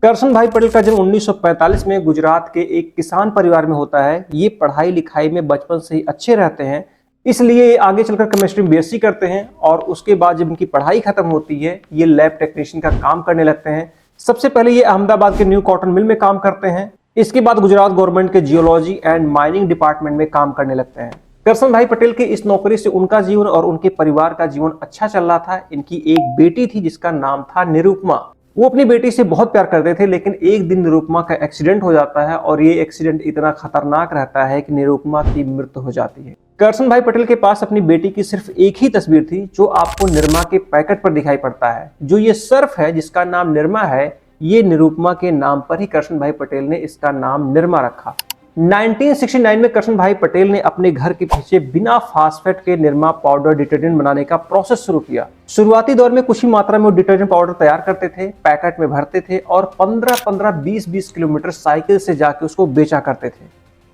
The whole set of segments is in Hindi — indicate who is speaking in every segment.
Speaker 1: करशन भाई पटेल का जन्म 1945 में गुजरात के एक किसान परिवार में होता है। ये पढ़ाई लिखाई में बचपन से ही अच्छे रहते हैं, इसलिए ये आगे चलकर केमिस्ट्री में बीएससी करते हैं और उसके बाद जब इनकी पढ़ाई खत्म होती है ये लैब टेक्नीशियन का काम करने लगते हैं। सबसे पहले ये अहमदाबाद के न्यू कॉटन मिल में काम करते हैं। इसके बाद गुजरात गवर्नमेंट के जियोलॉजी एंड माइनिंग डिपार्टमेंट में काम करने लगते हैं। करशन भाई पटेल की इस नौकरी से उनका जीवन और उनके परिवार का जीवन अच्छा चल रहा था। इनकी एक बेटी थी जिसका नाम था निरुपमा। वो अपनी बेटी से बहुत प्यार करते थे, लेकिन एक दिन निरुपमा का एक्सीडेंट हो जाता है और ये एक्सीडेंट इतना खतरनाक रहता है कि निरुपमा की मृत्यु हो जाती है। करशन भाई पटेल के पास अपनी बेटी की सिर्फ एक ही तस्वीर थी जो आपको निरमा के पैकेट पर दिखाई पड़ता है। जो ये सर्फ है जिसका नाम निरमा है, ये निरुपमा के नाम पर ही करशन भाई पटेल ने इसका नाम निरमा रखा। 1969 में करशन भाई पटेल ने अपने घर के पीछे बिना फास्फेट के निरमा पाउडर डिटर्जेंट बनाने का प्रोसेस शुरू किया। शुरुआती दौर में कुछ ही मात्रा में वो डिटर्जेंट पाउडर तैयार करते थे, पैकेट में भरते थे और 15-15, 20-20 किलोमीटर साइकिल से जाके उसको बेचा करते थे।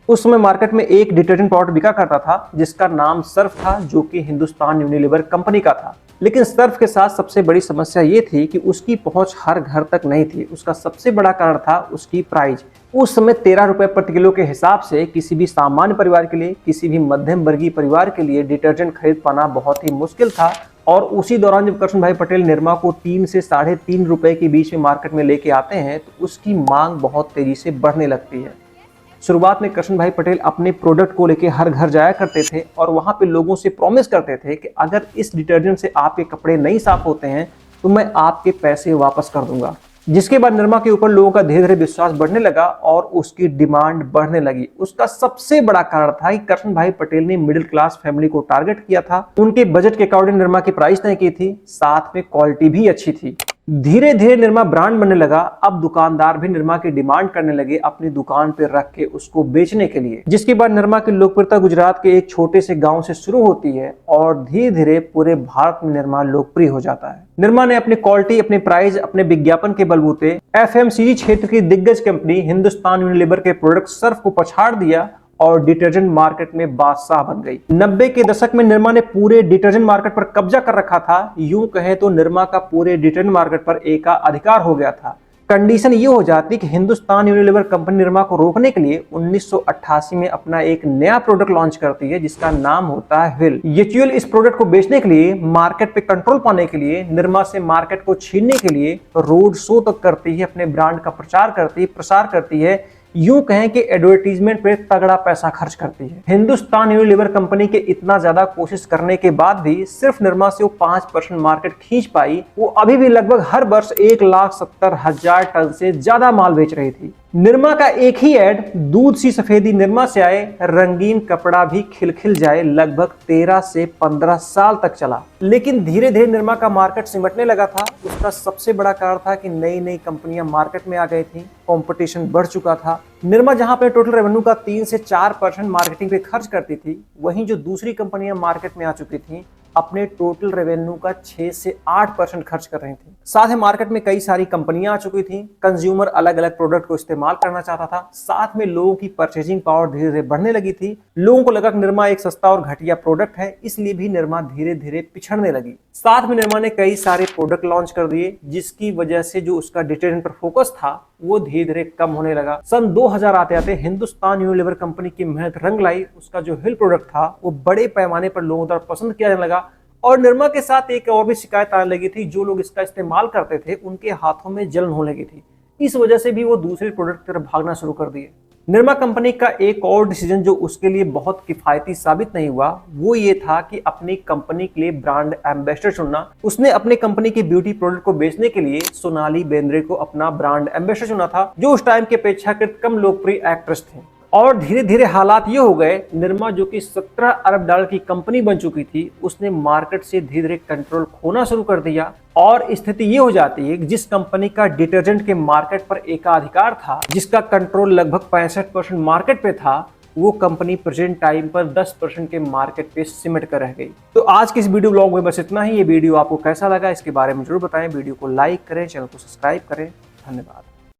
Speaker 1: उस समय मार्केट में एक डिटर्जेंट पाउडर बिका करता था जिसका नाम सर्फ था, जो कि हिंदुस्तान यूनिलीवर कंपनी का था। लेकिन सर्फ के साथ सबसे बड़ी समस्या ये थी कि उसकी पहुंच हर घर तक नहीं थी। उसका सबसे बड़ा कारण था उसकी प्राइस। उस समय 13 रुपए प्रति किलो के हिसाब से किसी भी सामान्य परिवार के लिए, किसी भी मध्यम वर्गीय परिवार के लिए डिटर्जेंट खरीद पाना बहुत ही मुश्किल था। और उसी दौरान जब करशन भाई पटेल निरमा को 3 से 3.5 रुपए के बीच में मार्केट में लेके आते हैं तो उसकी मांग बहुत तेजी से बढ़ने लगती है। शुरुआत में करशन भाई पटेल अपने प्रोडक्ट को लेके हर घर जाया करते थे और वहां पे लोगों से प्रॉमिस करते थे कि अगर इस डिटर्जेंट से आपके कपड़े नहीं साफ होते हैं तो मैं आपके पैसे वापस कर दूंगा। जिसके बाद निरमा के ऊपर लोगों का धीरे धीरे विश्वास बढ़ने लगा और उसकी डिमांड बढ़ने लगी। उसका सबसे बड़ा कारण था कि करशन भाई पटेल ने मिडिल क्लास फैमिली को टारगेट किया था। उनके बजट के अकॉर्डिंग निरमा की प्राइस तय की थी, साथ में क्वालिटी भी अच्छी थी। धीरे धीरे निरमा ब्रांड बनने लगा। अब दुकानदार भी निरमा की डिमांड करने लगे अपनी दुकान पर रख के उसको बेचने के लिए। जिसके बाद निरमा की लोकप्रियता गुजरात के एक छोटे से गांव से शुरू होती है और धीरे धीरे पूरे भारत में निरमा लोकप्रिय हो जाता है। निरमा ने अपनी क्वालिटी, अपने प्राइस, अपने विज्ञापन के बलबूते एफएमसीजी क्षेत्र की दिग्गज कंपनी हिंदुस्तान यूनिलीवर के प्रोडक्ट सर्फ को पछाड़ दिया और डिटर्जेंट मार्केट में बादशाह बन गई। 90 के दशक में निरमा ने पूरे डिटर्जेंट मार्केट पर कब्जा कर रखा था। यूं कहे तो निरमा का पूरे डिटर्जेंट मार्केट पर एकाधिकार हो गया था। कंडीशन ये हो जाती कि हिंदुस्तान यूनिलीवर कंपनी निरमा को रोकने के लिए 1988 में अपना एक नया प्रोडक्ट लॉन्च करती है जिसका नाम होता है व्हील। ये च्यूल इस प्रोडक्ट को बेचने के लिए, मार्केट पे कंट्रोल पाने के लिए, निरमा से मार्केट को छीनने के लिए रोड शो तक करती है, अपने ब्रांड का प्रचार करती है, प्रसार करती है। यूं कहें कि एडवर्टीजमेंट पे तगड़ा पैसा खर्च करती है। हिंदुस्तान यूनिलीवर कंपनी के इतना ज्यादा कोशिश करने के बाद भी सिर्फ निरमा से वो 5% मार्केट खींच पाई। वो अभी भी लगभग हर वर्ष 1,70,000 टन से ज्यादा माल बेच रही थी। निरमा का एक ही ऐड, दूध सी सफेदी निरमा से आए, रंगीन कपड़ा भी खिलखिल जाए, लगभग 13 से 15 साल तक चला। लेकिन धीरे धीरे निरमा का मार्केट सिमटने लगा था। उसका सबसे बड़ा कारण था कि नई नई कंपनियां मार्केट में आ गई थी, कंपटीशन बढ़ चुका था। निरमा जहां पे टोटल रेवेन्यू का 3 से 4% मार्केटिंग पे खर्च करती थी, वहीं जो दूसरी कंपनियां मार्केट में आ चुकी थी अपने टोटल रेवेन्यू का 6 से 8% खर्च कर रही थी। साथ ही मार्केट में कई सारी कंपनियां आ चुकी थी। कंज्यूमर अलग अलग प्रोडक्ट को इस्तेमाल करना चाहता था। साथ में लोगों की परचेजिंग पावर धीरे धीरे बढ़ने लगी थी। लोगों को लगा कि निरमा एक सस्ता और घटिया प्रोडक्ट है, इसलिए भी निरमा धीरे धीरे पिछड़ने लगी। साथ में निरमा ने कई सारे प्रोडक्ट लॉन्च कर दिए जिसकी वजह से जो उसका डिटर्जेंट पर फोकस था वो धीरे धीरे कम होने लगा। सन 2000 आते आते हिंदुस्तान यूनिलीवर कंपनी की मेहनत रंग लाई। उसका जो व्हील प्रोडक्ट था वो बड़े पैमाने पर लोगों द्वारा पसंद किया जाने लगा। और निरमा के साथ एक और भी शिकायत आने लगी थी, जो लोग इसका इस्तेमाल करते थे उनके हाथों में जलन होने लगी थी। इस वजह से भी वो दूसरे प्रोडक्ट की तरफ भागना शुरू कर दिए। निरमा कंपनी का एक और डिसीजन जो उसके लिए बहुत किफायती साबित नहीं हुआ वो ये था कि अपनी कंपनी के लिए ब्रांड एम्बेसडर चुनना। उसने अपने कंपनी के ब्यूटी प्रोडक्ट को बेचने के लिए सोनाली बेंद्रे को अपना ब्रांड एम्बेसडर चुना था, जो उस टाइम के अपेक्षाकृत कम लोकप्रिय एक्ट्रेस थे। और धीरे धीरे हालात ये हो गए, निरमा जो कि 17 अरब डॉलर की कंपनी बन चुकी थी उसने मार्केट से धीरे धीरे कंट्रोल खोना शुरू कर दिया। और स्थिति ये हो जाती है कि जिस कंपनी का डिटर्जेंट के मार्केट पर एकाधिकार था, जिसका कंट्रोल लगभग 65% मार्केट पे था, वो कंपनी प्रेजेंट टाइम पर 10% के मार्केट पे सिमट कर रह गई। तो आज के इस वीडियो ब्लॉग में बस इतना ही। ये वीडियो आपको कैसा लगा इसके बारे में जरूर बताएं। वीडियो को लाइक करें, चैनल को सब्सक्राइब करें। धन्यवाद।